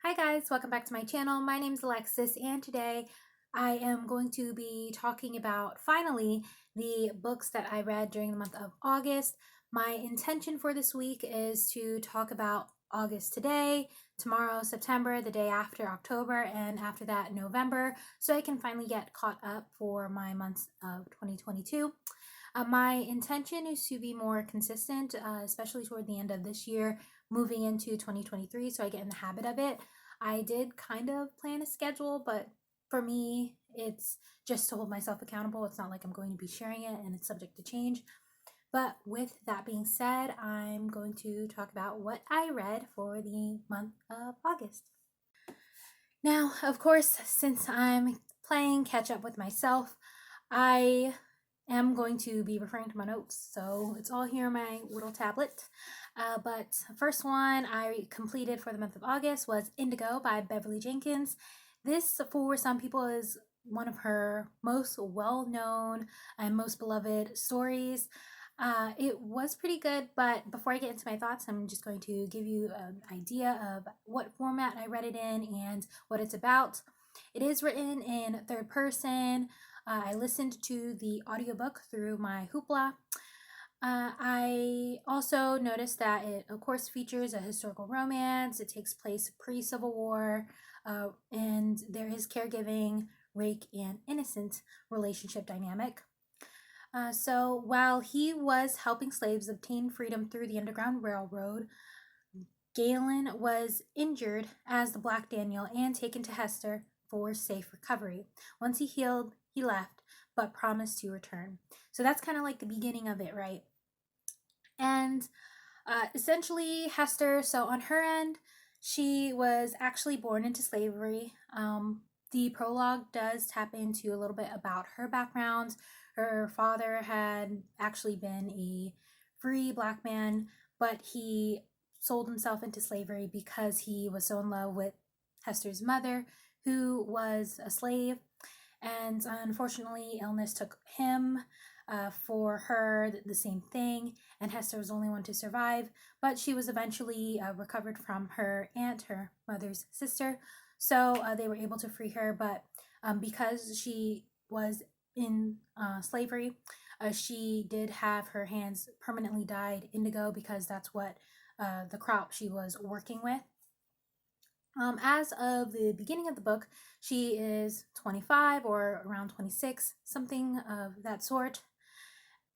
Hi guys, welcome back to my channel. My name is Alexis and today I am going to be talking about finally the books that I read during the month of August. My intention for this week is to talk about August today, tomorrow September, the day after October, and after that November, so I can finally get caught up for my months of 2022. My intention is to be more consistent, especially toward the end of this year, moving into 2023, so I get in the habit of it. I did kind of plan a schedule, but for me, it's just to hold myself accountable. It's not like I'm going to be sharing it and it's subject to change. But with that being said, I'm going to talk about what I read for the month of August. Now, of course, since I'm playing catch up with myself, I am going to be referring to my notes, so it's all here on my little tablet. But first one I completed for the month of August was Indigo by Beverly Jenkins. This, for some people, is one of her most well-known and most beloved stories. It was pretty good, but before I get into my thoughts, I'm just going to give you an idea of what format I read it in and what it's about. It is written in third person. I listened to the audiobook through my Hoopla. I also noticed that it, of course, features a historical romance. It takes place pre-Civil War, and there is caregiving, rake, and innocent relationship dynamic. So while he was helping slaves obtain freedom through the Underground Railroad, Galen was injured as the Black Daniel and taken to Hester for safe recovery. Once he healed, he left, but promised to return. So that's kind of like the beginning of it, right? And essentially, Hester, so on her end, she was actually born into slavery. The prologue does tap into a little bit about her background. Her father had actually been a free Black man, but he sold himself into slavery because he was so in love with Hester's mother, who was a slave. And unfortunately, illness took him. For her, the same thing, and Hester was the only one to survive, but she was eventually recovered from her aunt, her mother's sister, so they were able to free her, but because she was in slavery, she did have her hands permanently dyed indigo because that's what the crop she was working with. As of the beginning of the book, she is 25 or around 26, something of that sort.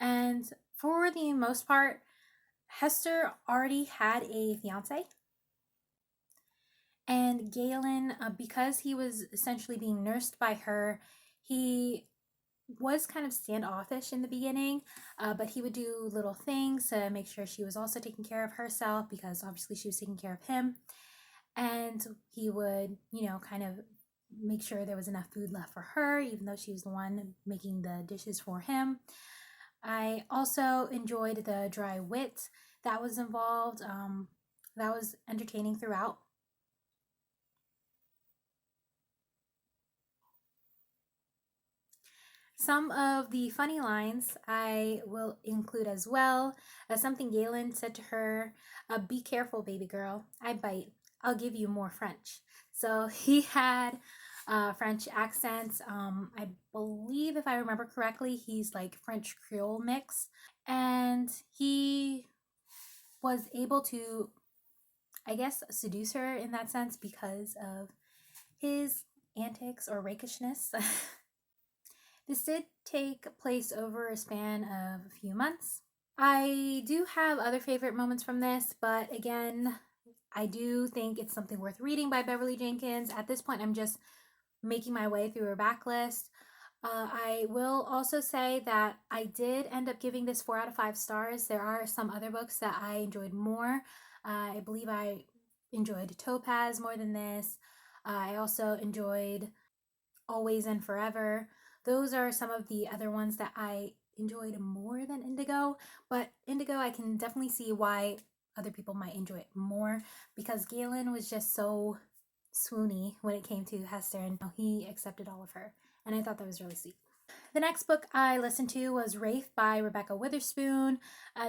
And for the most part, Hester already had a fiance. And Galen, because he was essentially being nursed by her, he was kind of standoffish in the beginning, but he would do little things to make sure she was also taking care of herself because obviously she was taking care of him. And he would, kind of make sure there was enough food left for her, even though she was the one making the dishes for him. I also enjoyed the dry wit that was involved. That was entertaining throughout. Some of the funny lines I will include as well. Something Galen said to her, be careful, baby girl. I bite. I'll give you more French. So he had French accents. I believe, if I remember correctly, he's like French Creole mix. And he was able to, I guess, seduce her in that sense because of his antics or rakishness. This did take place over a span of a few months. I do have other favorite moments from this, but again, I do think it's something worth reading by Beverly Jenkins. At this point, I'm just making my way through her backlist. I will also say that I did end up giving this 4 out of 5 stars. There are some other books that I enjoyed more. I believe I enjoyed Topaz more than this. I also enjoyed Always and Forever. Those are some of the other ones that I enjoyed more than Indigo, but Indigo I can definitely see why other people might enjoy it more because Galen was just so swoony when it came to Hester and he accepted all of her, and I thought that was really sweet. The next book I listened to was Wraith by Rebecca Witherspoon.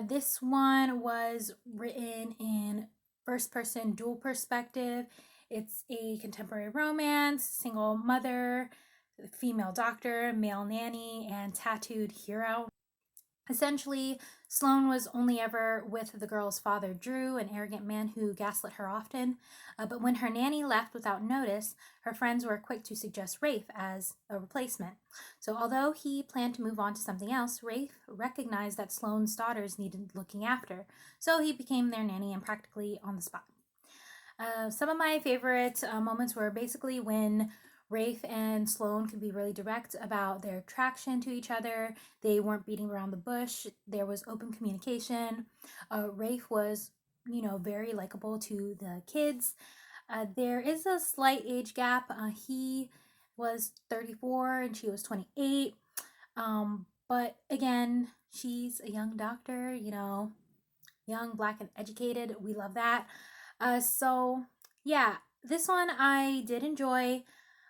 This one was written in first person dual perspective. It's a contemporary romance, single mother, female doctor, male nanny, and tattooed hero. Essentially, Sloane was only ever with the girl's father, Drew, an arrogant man who gaslit her often. But when her nanny left without notice, her friends were quick to suggest Rafe as a replacement. So, although he planned to move on to something else, Rafe recognized that Sloane's daughters needed looking after. So, he became their nanny and practically on the spot. Some of my favorite moments were basically when Rafe and Sloane could be really direct about their attraction to each other. They weren't beating around the bush. There was open communication. Rafe was, very likable to the kids. There is a slight age gap. He was 34 and she was 28. But again, she's a young doctor, young, black, and educated. We love that. So yeah, this one I did enjoy.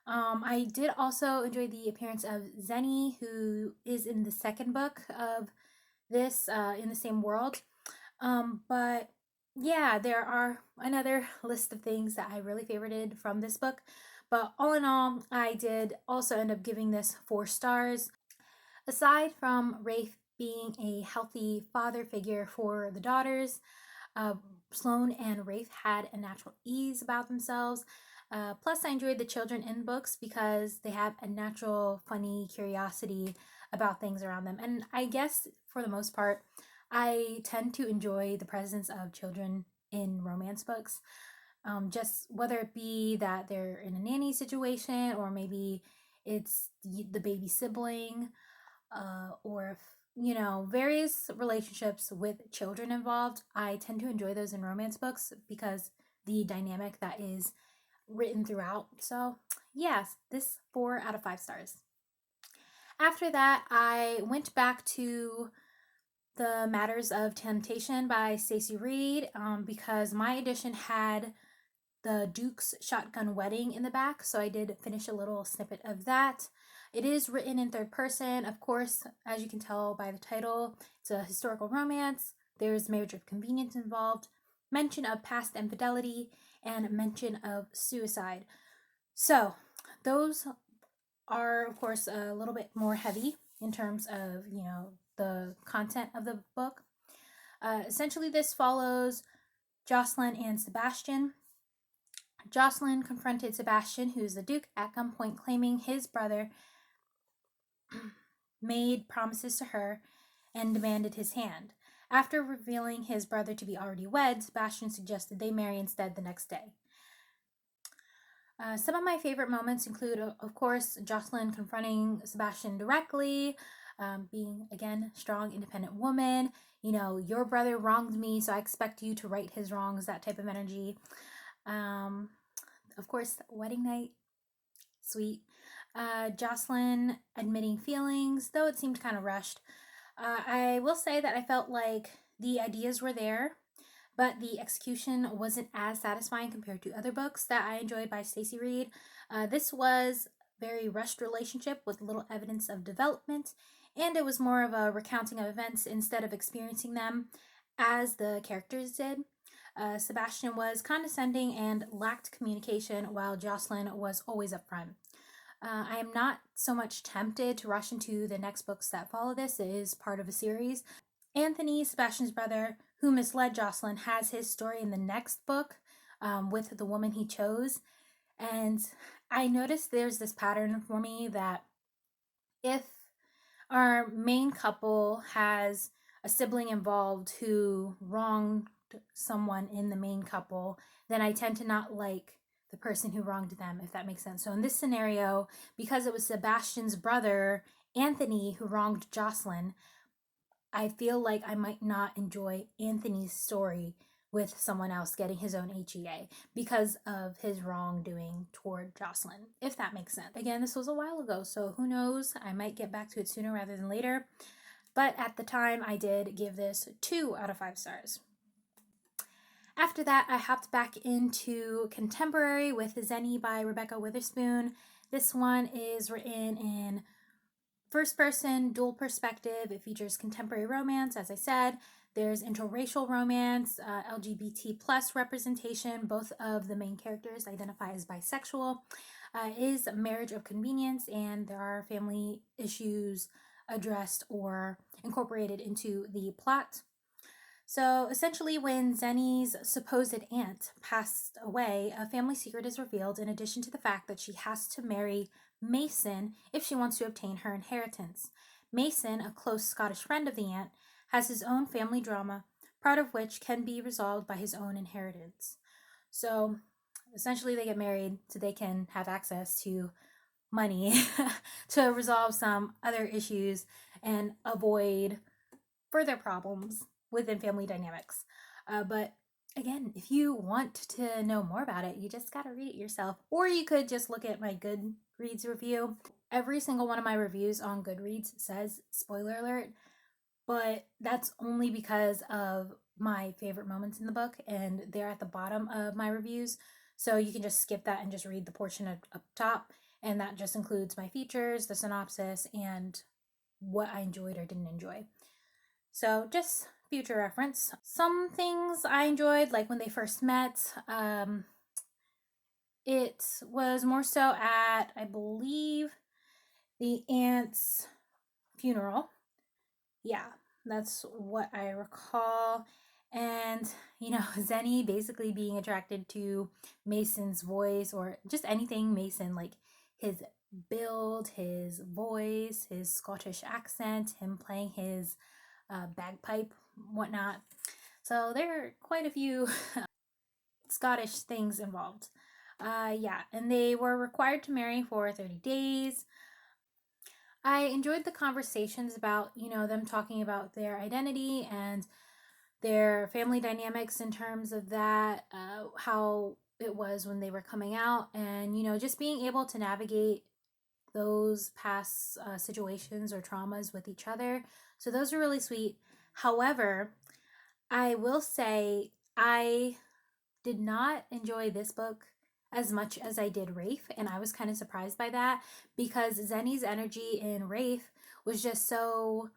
I did also enjoy the appearance of Zenny, who is in the second book of this in the same world. But yeah, there are another list of things that I really favorited from this book. But all in all, I did also end up giving this 4 stars. Aside from Rafe being a healthy father figure for the daughters, uh, Sloane and Rafe had a natural ease about themselves. Plus, I enjoyed the children in books because they have a natural, funny curiosity about things around them. And I guess for the most part, I tend to enjoy the presence of children in romance books. Just whether it be that they're in a nanny situation or maybe it's the baby sibling, or if, various relationships with children involved. I tend to enjoy those in romance books because the dynamic that is written throughout. So, yes, this 4 out of 5 stars. After that, I went back to The Matters of Temptation by Stacey Reid because my edition had the Duke's Shotgun Wedding in the back, so I did finish a little snippet of that. It is written in third person, of course, as you can tell by the title. It's a historical romance. There's marriage of convenience involved, mention of past infidelity, and mention of suicide. So, those are, of course, a little bit more heavy in terms of, the content of the book. Essentially, this follows Jocelyn and Sebastian. Jocelyn confronted Sebastian, who's the Duke, at gunpoint, claiming his brother made promises to her and demanded his hand. After revealing his brother to be already wed, Sebastian suggested they marry instead the next day. Some of my favorite moments include, of course, Jocelyn confronting Sebastian directly, being, again, strong, independent woman. Your brother wronged me, so I expect you to right his wrongs, that type of energy. Of course, wedding night, sweet. Jocelyn admitting feelings, though it seemed kind of rushed. I will say that I felt like the ideas were there, but the execution wasn't as satisfying compared to other books that I enjoyed by Stacey Reid. This was very rushed relationship with little evidence of development, and it was more of a recounting of events instead of experiencing them as the characters did. Sebastian was condescending and lacked communication, while Jocelyn was always upfront. I am not so much tempted to rush into the next books that follow this. It is part of a series. Anthony, Sebastian's brother, who misled Jocelyn, has his story in the next book with the woman he chose. And I noticed there's this pattern for me that if our main couple has a sibling involved who wronged someone in the main couple, then I tend to not like the person who wronged them, if that makes sense. So in this scenario, because it was Sebastian's brother, Anthony, who wronged Jocelyn, I feel like I might not enjoy Anthony's story with someone else getting his own HEA because of his wrongdoing toward Jocelyn, if that makes sense. Again, this was a while ago, so who knows? I might get back to it sooner rather than later. But at the time, I did give this 2 out of 5 stars. After that, I hopped back into contemporary with Zenny by Rebecca Witherspoon. This one is written in first person, dual perspective. It features contemporary romance, as I said. There's interracial romance, LGBT plus representation. Both of the main characters identify as bisexual. Is marriage of convenience, and there are family issues addressed or incorporated into the plot. So essentially, when Zenny's supposed aunt passed away, a family secret is revealed in addition to the fact that she has to marry Mason if she wants to obtain her inheritance. Mason, a close Scottish friend of the aunt, has his own family drama, part of which can be resolved by his own inheritance. So essentially, they get married so they can have access to money to resolve some other issues and avoid further problems within family dynamics. But again, if you want to know more about it, you just got to read it yourself. Or you could just look at my Goodreads review. Every single one of my reviews on Goodreads says spoiler alert, but that's only because of my favorite moments in the book, and they're at the bottom of my reviews. So you can just skip that and just read the portion up top, and that just includes my features, the synopsis, and what I enjoyed or didn't enjoy. So just future reference. Some things I enjoyed, like when they first met. It was more so at, I believe, the aunt's funeral. Yeah, that's what I recall. And, Zenny basically being attracted to Mason's voice or just anything Mason, like his build, his voice, his Scottish accent, him playing his bagpipe, whatnot. So there are quite a few Scottish things involved. Yeah, and they were required to marry for 30 days. I enjoyed the conversations about, them talking about their identity and their family dynamics in terms of that, how it was when they were coming out, and, just being able to navigate those past situations or traumas with each other. So those are really sweet. However, I will say I did not enjoy this book as much as I did Rafe, and I was kind of surprised by that because Zenny's energy in Rafe was just so,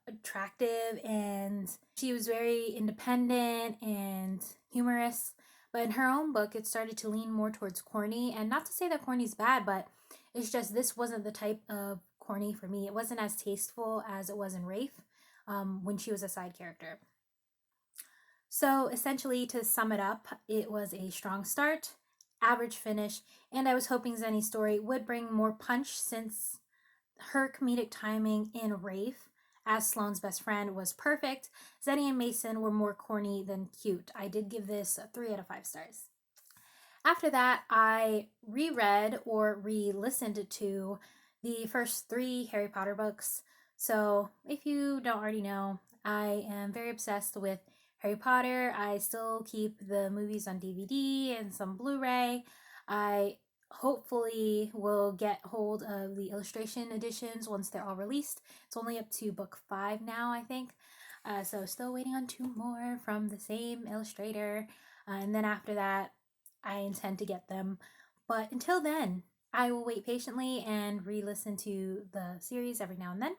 attractive, and she was very independent and humorous. But in her own book, it started to lean more towards corny, and not to say that corny's bad, but it's just this wasn't the type of corny for me. It wasn't as tasteful as it was in Rafe when she was a side character. So essentially, to sum it up, it was a strong start, average finish, and I was hoping Zenny's story would bring more punch since her comedic timing in Rafe as Sloane's best friend was perfect. Zenny and Mason were more corny than cute. I did give this 3 out of 5 stars. After that, I reread or re-listened to the first 3 Harry Potter books. So if you don't already know, I am very obsessed with Harry Potter. I still keep the movies on DVD and some Blu-ray. I hopefully will get hold of the illustration editions once they're all released. It's only up to book 5 now, I think. So still waiting on 2 more from the same illustrator. And then after that, I intend to get them. But until then, I will wait patiently and re-listen to the series every now and then.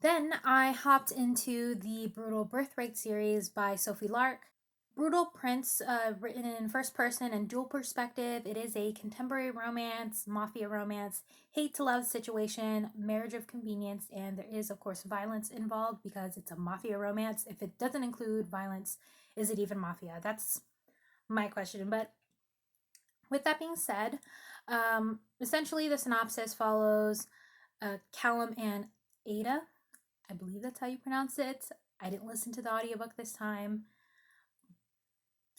Then I hopped into the Brutal Birthright series by Sophie Lark. Brutal Prince, written in first person and dual perspective. It is a contemporary romance, mafia romance, hate to love situation, marriage of convenience, and there is, of course, violence involved because it's a mafia romance. If it doesn't include violence, is it even mafia? That's my question. But with that being said, essentially the synopsis follows Callum and Ada. I believe that's how you pronounce it. I didn't listen to the audiobook this time.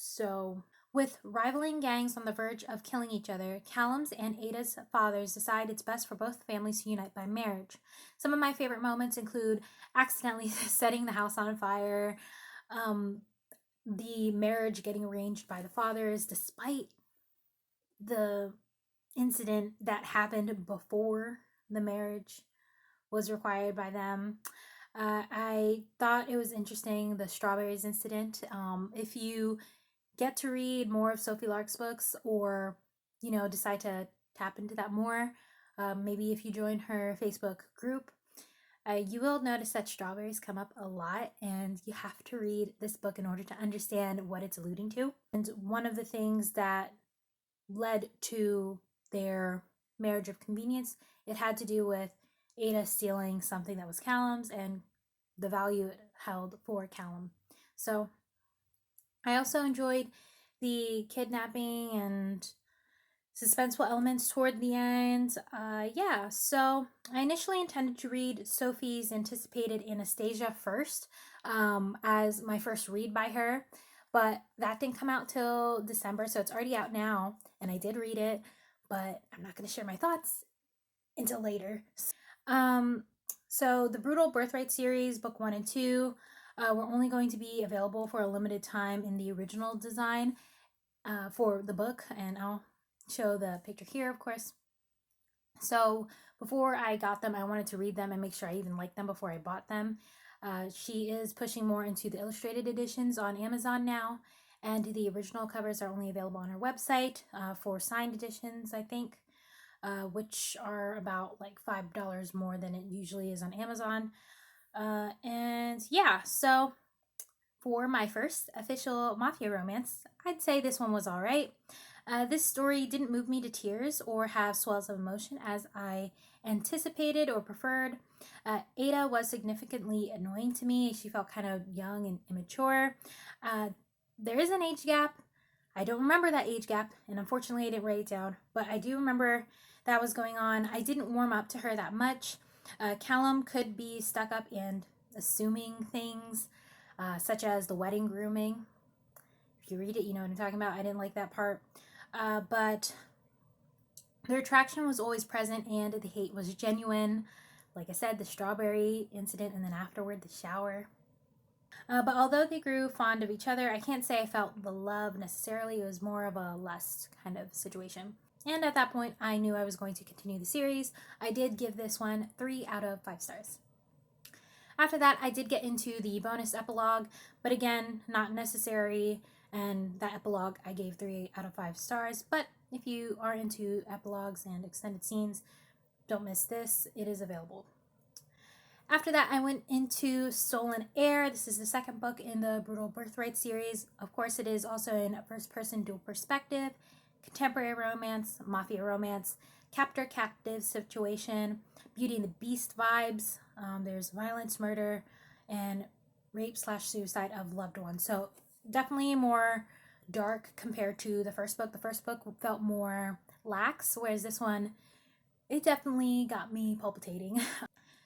So, with rivaling gangs on the verge of killing each other, Callum's and Ada's fathers decide it's best for both families to unite by marriage. Some of my favorite moments include accidentally setting the house on fire, the marriage getting arranged by the fathers despite the incident that happened before the marriage was required by them. I thought it was interesting, the strawberries incident. If you get to read more of Sophie Lark's books or, decide to tap into that more, maybe if you join her Facebook group, You will notice that strawberries come up a lot, and you have to read this book in order to understand what it's alluding to. And one of the things that led to their marriage of convenience, it had to do with Ada stealing something that was Callum's and the value it held for Callum. So I also enjoyed the kidnapping and suspenseful elements toward the end. Yeah, so I initially intended to read Sophie's anticipated Anastasia first, as my first read by her, but that didn't come out till December, so it's already out now, and I did read it, but I'm not going to share my thoughts until later. Um, so the Brutal Birthright series, book 1 and 2, were only going to be available for a limited time in the original design for the book, and I'll show the picture here, of course. So before I got them, I wanted to read them and make sure I even liked them before I bought them. She is pushing more into the illustrated editions on Amazon now, and the original covers are only available on her website for signed editions, I think, which are about like $5 more than it usually is on Amazon. And yeah, so for my first official mafia romance, I'd say this one was all right. This story didn't move me to tears or have swells of emotion as I anticipated or preferred. Ada was significantly annoying to me. She felt kind of young and immature. There is an age gap. I don't remember that age gap, and unfortunately, I didn't write it down, but I do remember that was going on. I didn't warm up to her that much. Callum could be stuck up and assuming things, such as the wedding grooming. If you read it, you know what I'm talking about. I didn't like that part. But their attraction was always present and the hate was genuine. Like I said, the strawberry incident and then afterward, the shower. But although they grew fond of each other, I can't say I felt the love necessarily. It was more of a lust kind of situation. And at that point, I knew I was going to continue the series. I did give this one 3 out of 5 stars. After that, I did get into the bonus epilogue, but again, not necessary. And that epilogue I gave 3 out of 5 stars. But if you are into epilogues and extended scenes, don't miss this. It is available. After that, I went into Stolen Heir. This is the second book in the Brutal Birthright series. Of course, it is also in a first-person dual perspective, contemporary romance, mafia romance, captor-captive situation, Beauty and the Beast vibes. There's violence, murder, and rape/suicide of loved ones. So definitely more dark compared to the first book. The first book felt more lax, whereas this one, it definitely got me palpitating.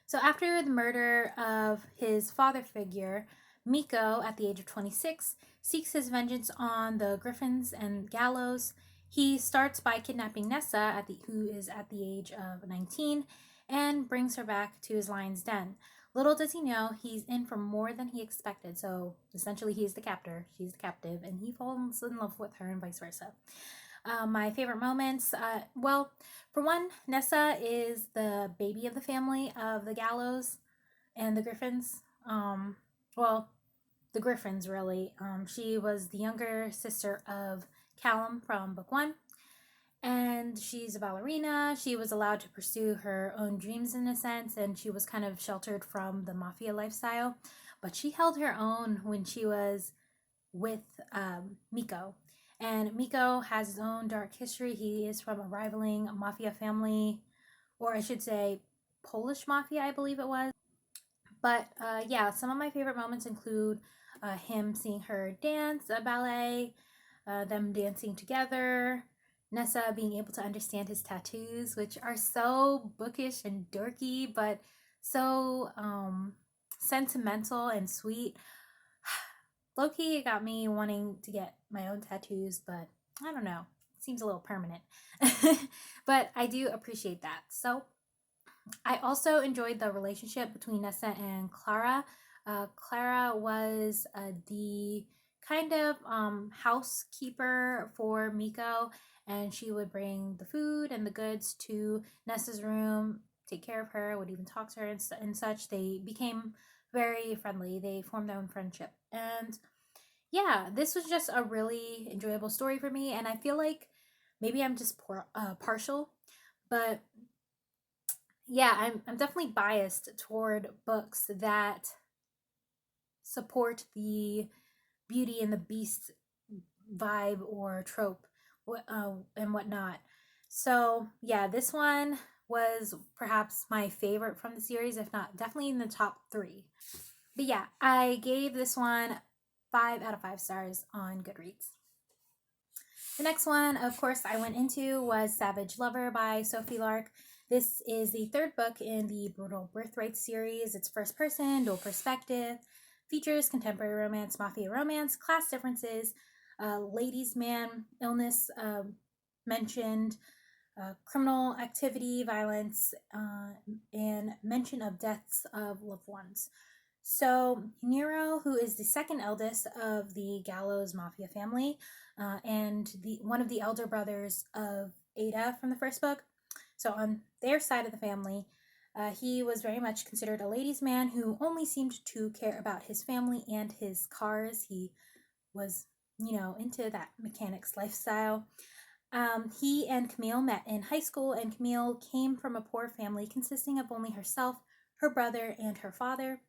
So after the murder of his father figure, Miko, at the age of 26, seeks his vengeance on the Griffins and Gallows. He starts by kidnapping Nessa, who is at the age of 19, and brings her back to his lion's den. Little does he know, he's in for more than he expected. So essentially, he's the captor, she's the captive, and he falls in love with her and vice versa. My favorite moments, well, for one, Nessa is the baby of the family of the Gallows and the Griffins. Well, the Griffins, really. She was the younger sister of Callum from book 1, and she's a ballerina. She was allowed to pursue her own dreams in a sense, and she was kind of sheltered from the mafia lifestyle, but she held her own when she was with Miko. And Miko has his own dark history. He is from a rivaling mafia family, or I should say Polish mafia, I believe it was. But yeah, some of my favorite moments include him seeing her dance a ballet, them dancing together, Nessa being able to understand his tattoos, which are so bookish and dorky, but so sentimental and sweet. Low-key, it got me wanting to get my own tattoos, but I don't know. It seems a little permanent. But I do appreciate that. So I also enjoyed the relationship between Nessa and Clara. Clara was the kind of housekeeper for Miko, and she would bring the food and the goods to Nessa's room, take care of her, would even talk to her and such. They became very friendly. They formed their own friendship. And yeah, this was just a really enjoyable story for me. And I feel like maybe I'm just partial, but yeah, I'm definitely biased toward books that support the Beauty and the Beast vibe or trope and whatnot. So, yeah, this one was perhaps my favorite from the series, if not definitely in the top three. But yeah, I gave this one 5 out of 5 stars on Goodreads. The next one, of course, I went into was Savage Lover by Sophie Lark. This is the third book in the Brutal Birthright series. It's first person, dual perspective, features contemporary romance, mafia romance, class differences, ladies' man illness mentioned, criminal activity, violence, and mention of deaths of loved ones. So, Nero, who is the second eldest of the Gallows Mafia family, and one of the elder brothers of Ada from the first book. So, on their side of the family, he was very much considered a ladies' man who only seemed to care about his family and his cars. He was, into that mechanics lifestyle. He and Camille met in high school, and Camille came from a poor family consisting of only herself, her brother, and her father.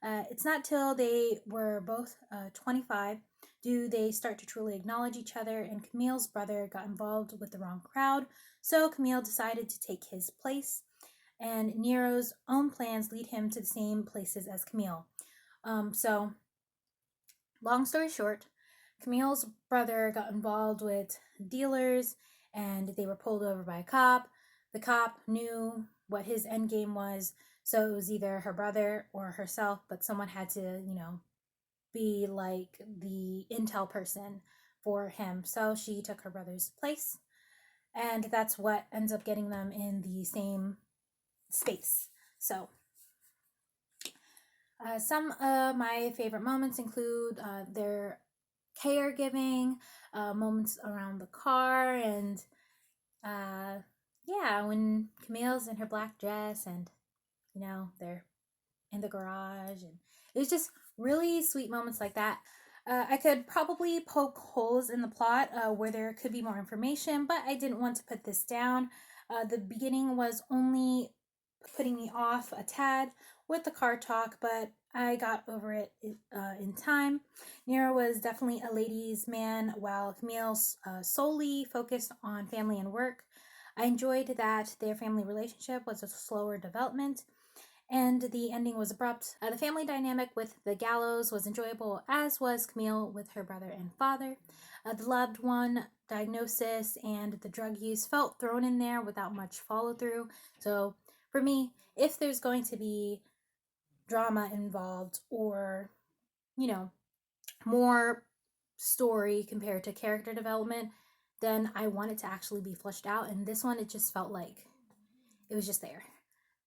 It's not till they were both 25 do they start to truly acknowledge each other, and Camille's brother got involved with the wrong crowd, so Camille decided to take his place, and Nero's own plans lead him to the same places as Camille. So, long story short, Camille's brother got involved with dealers and they were pulled over by a cop. The cop knew what his end game was, so it was either her brother or herself, but someone had to, be like the intel person for him. So she took her brother's place, and that's what ends up getting them in the same space. So, some of my favorite moments include their caregiving, moments around the car, and yeah, when Camille's in her black dress and they're in the garage, and it was just really sweet moments like that. I could probably poke holes in the plot where there could be more information, but I didn't want to put this down. The beginning was only putting me off a tad with the car talk, but I got over it in time. Nero was definitely a ladies' man, while Camille solely focused on family and work. I enjoyed that their family relationship was a slower development, and the ending was abrupt. The family dynamic with the Gallows was enjoyable, as was Camille with her brother and father. The loved one diagnosis and the drug use felt thrown in there without much follow through. So, for me, if there's going to be drama involved or, you know, more story compared to character development, then I want it to actually be fleshed out. And this one, it just felt like it was just there.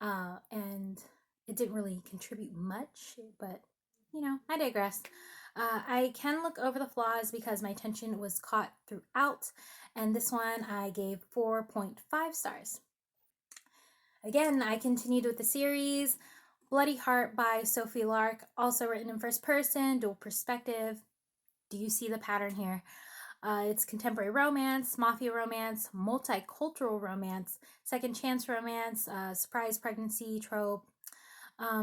And it didn't really contribute much, but I digress. I can look over the flaws because my attention was caught throughout, and this one I gave 4.5 stars. Again, I continued with the series. Bloody Heart by Sophie Lark, also written in first person, dual perspective. Do you see the pattern here? It's contemporary romance, mafia romance, multicultural romance, second chance romance, surprise pregnancy trope.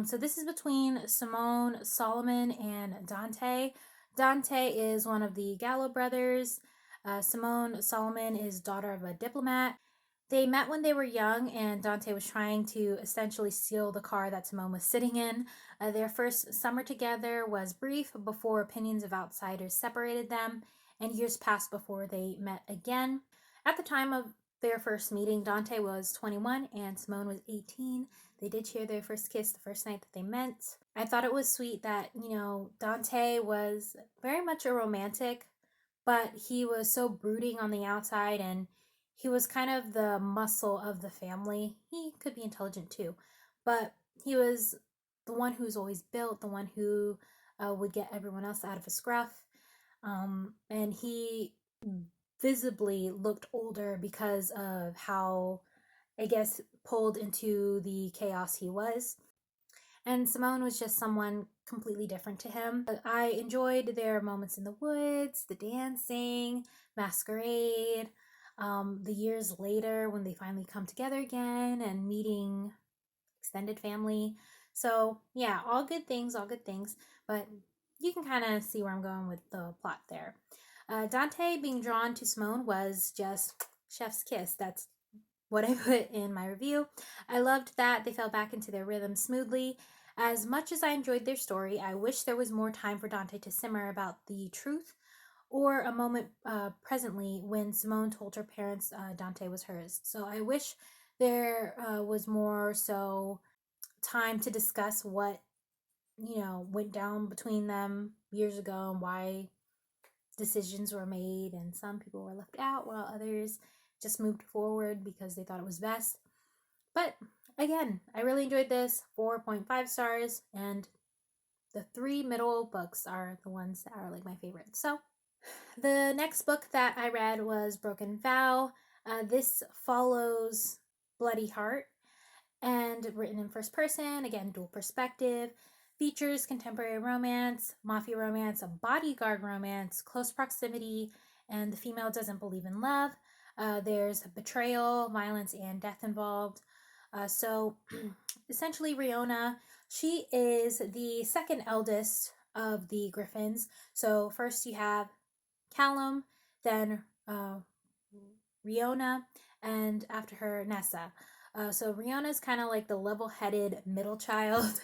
So this is between Simone Solomon and Dante. Dante is one of the Gallo brothers. Simone Solomon is daughter of a diplomat. They met when they were young, and Dante was trying to essentially steal the car that Simone was sitting in. Their first summer together was brief before opinions of outsiders separated them, and years passed before they met again. At the time of their first meeting, Dante was 21 and Simone was 18. They did share their first kiss the first night that they met. I thought it was sweet that, Dante was very much a romantic, but he was so brooding on the outside, and he was kind of the muscle of the family. He could be intelligent too, but he was the one who's always built, the one who would get everyone else out of a scruff. And he visibly looked older because of how, I guess, pulled into the chaos he was. And Simone was just someone completely different to him. I enjoyed their moments in the woods, the dancing, masquerade, the years later when they finally come together again and meeting extended family. So yeah, all good things, all good things. But you can kind of see where I'm going with the plot there. Dante being drawn to Simone was just chef's kiss. That's what I put in my review. I loved that they fell back into their rhythm smoothly. As much as I enjoyed their story, I wish there was more time for Dante to simmer about the truth, or a moment presently when Simone told her parents Dante was hers. So I wish there was more so time to discuss what went down between them years ago and why decisions were made, and some people were left out while others just moved forward because they thought it was best. But again, I really enjoyed this. 4.5 stars, and the 3 middle books are the ones that are like my favorites. So the next book that I read was Broken Vow. This follows Bloody Heart, and written in first person, again, dual perspective. Features contemporary romance, mafia romance, a bodyguard romance, close proximity, and the female doesn't believe in love. There's betrayal, violence, and death involved. So essentially, Riona, she is the second eldest of the Griffins. So first you have Callum, then Riona, and after her, Nessa. So Riona is kind of like the level-headed middle child.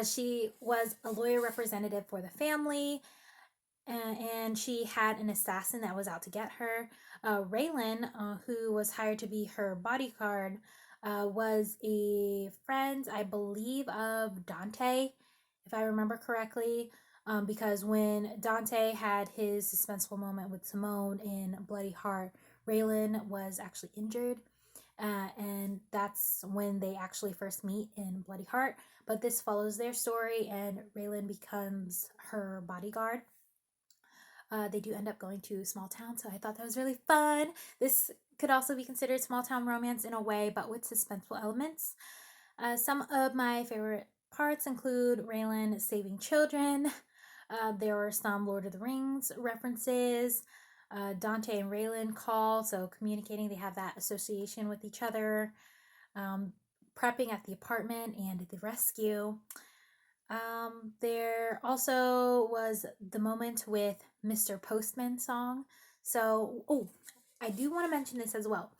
She was a lawyer representative for the family, and she had an assassin that was out to get her. Raylan, who was hired to be her bodyguard, was a friend, I believe, of Dante, if I remember correctly. Because when Dante had his suspenseful moment with Simone in Bloody Heart, Raylan was actually injured. And that's when they actually first meet in Bloody Heart. But this follows their story, and Raylan becomes her bodyguard. They do end up going to a small town, so I thought that was really fun. This could also be considered small town romance in a way, but with suspenseful elements. Some of my favorite parts include Raylan saving children. There were some Lord of the Rings references. Dante and Raylan call, so communicating, they have that association with each other. Prepping at the apartment and the rescue. There also was the moment with Mr. Postman song. So, I do want to mention this as well.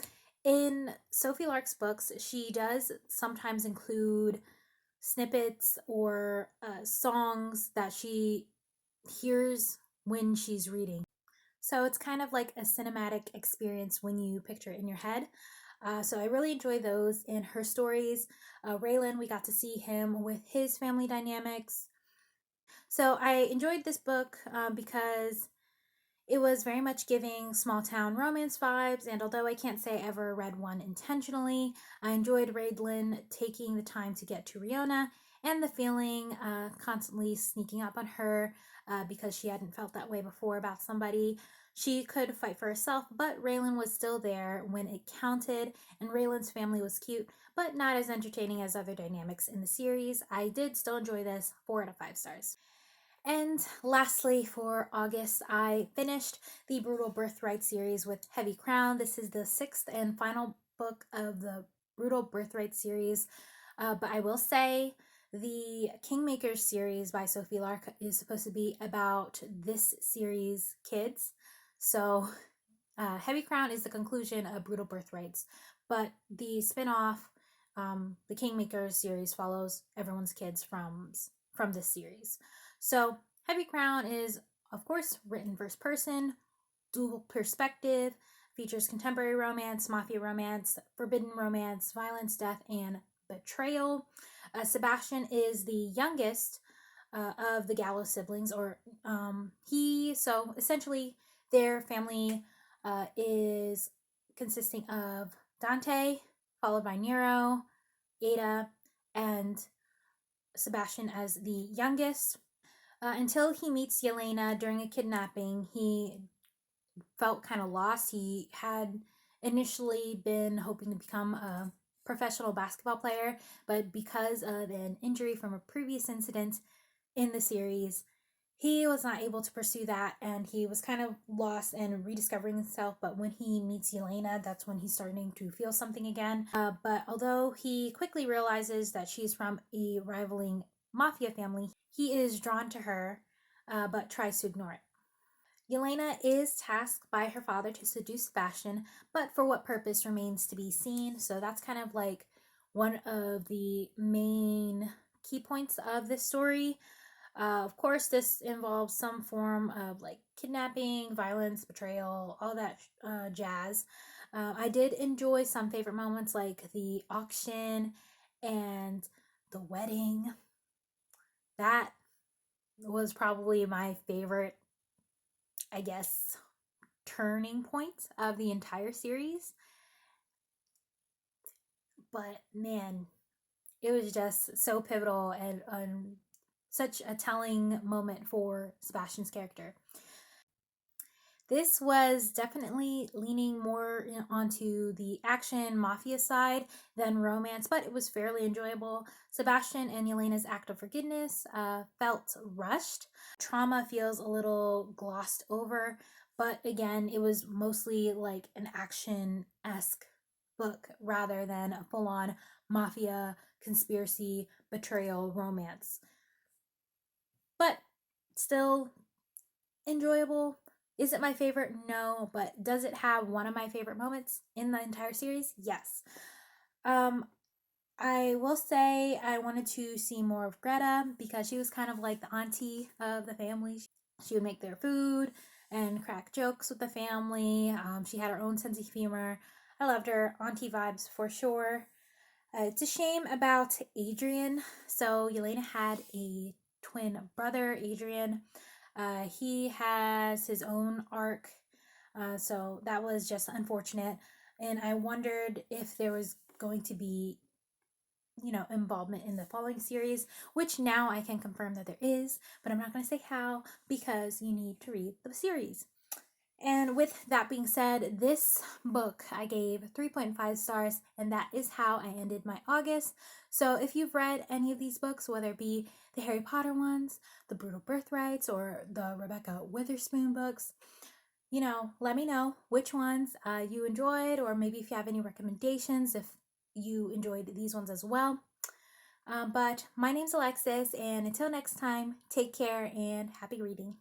In Sophie Lark's books, she does sometimes include snippets or songs that she hears when she's reading. So it's kind of like a cinematic experience when you picture it in your head. So I really enjoy those in her stories. Raylan, we got to see him with his family dynamics. So I enjoyed this book because it was very much giving small town romance vibes, and although I can't say I ever read one intentionally, I enjoyed Raylan taking the time to get to Riona, and the feeling constantly sneaking up on her because she hadn't felt that way before about somebody. She could fight for herself, but Raylan was still there when it counted, and Raylan's family was cute, but not as entertaining as other dynamics in the series. I did still enjoy this. 4 out of 5 stars. And lastly, for August, I finished the Brutal Birthright series with Heavy Crown. This is the 6th and final book of the Brutal Birthright series. But I will say the Kingmaker series by Sophie Lark is supposed to be about this series' kids. So Heavy Crown is the conclusion of Brutal Birthrights. But the spin-off, the Kingmaker series, follows everyone's kids from this series. So Heavy Crown is, of course, written first person, dual perspective, features contemporary romance, mafia romance, forbidden romance, violence, death, and betrayal. Sebastian is the youngest of the Gallo siblings, or so essentially their family is consisting of Dante, followed by Nero, Ada, and Sebastian as the youngest. Until he meets Yelena during a kidnapping, he felt kind of lost. He had initially been hoping to become a professional basketball player, but because of an injury from a previous incident in the series, he was not able to pursue that, and he was kind of lost and rediscovering himself. But when he meets Yelena, that's when he's starting to feel something again. But although he quickly realizes that she's from a rivaling mafia family, he is drawn to her, but tries to ignore it. Yelena is tasked by her father to seduce Sebastian, but for what purpose remains to be seen. So that's kind of like one of the main key points of this story. Of course, this involves some form of like kidnapping, violence, betrayal, all that jazz. I did enjoy some favorite moments like the auction and the wedding. That was probably my favorite, I guess, turning point of the entire series. But man, it was just so pivotal and such a telling moment for Sebastian's character. This was definitely leaning more onto the action mafia side than romance, but it was fairly enjoyable. Sebastian and Yelena's act of forgiveness felt rushed. Trauma feels a little glossed over, but again, it was mostly like an action esque book rather than a full on mafia, conspiracy, betrayal, romance. But still enjoyable. Is it my favorite? No, but does it have one of my favorite moments in the entire series? Yes. Um, I will say I wanted to see more of Greta because she was kind of like the auntie of the family. She would make their food and crack jokes with the family. She had her own sense of humor. I loved her. Auntie vibes for sure. It's a shame about Adrian. So Yelena had a twin brother, Adrian. He has his own arc, so that was just unfortunate. And I wondered if there was going to be, involvement in the following series, which now I can confirm that there is, but I'm not going to say how because you need to read the series. And with that being said, this book I gave 3.5 stars, and that is how I ended my August. So if you've read any of these books, whether it be the Harry Potter ones, the Brutal Birthrights, or the Rebecca Witherspoon books, let me know which ones you enjoyed, or maybe if you have any recommendations, if you enjoyed these ones as well. But my name's Alexis, and until next time, take care and happy reading.